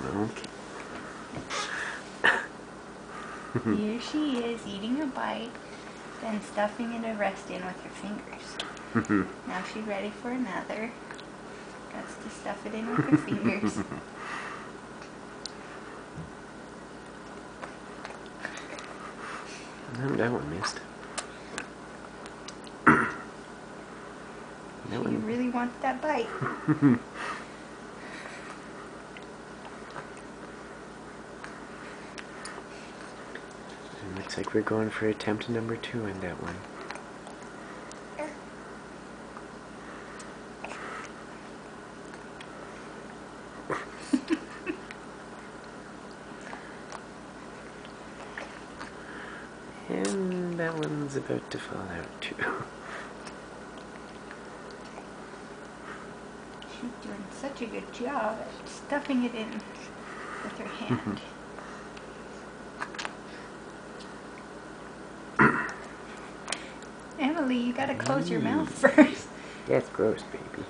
Okay. Here she is eating a bite, then stuffing it to rest in with her fingers. Now she's ready for another. Got to stuff it in with her fingers. That one missed. She really wants that bite. Looks like we're going for attempt number 2 on that one. And that one's about to fall out too. She's doing such a good job at stuffing it in with her hand. Emily, you gotta close your mouth first. That's gross, baby.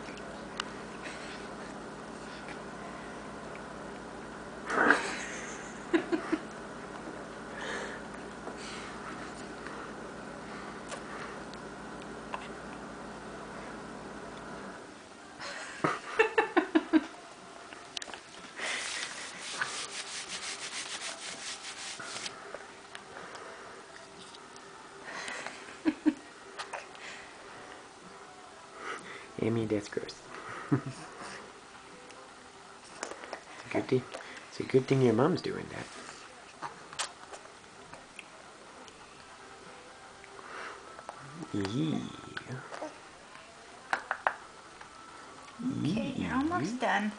Amy, that's gross. It's a good thing your mom's doing that. Yee. Okay, you're almost done.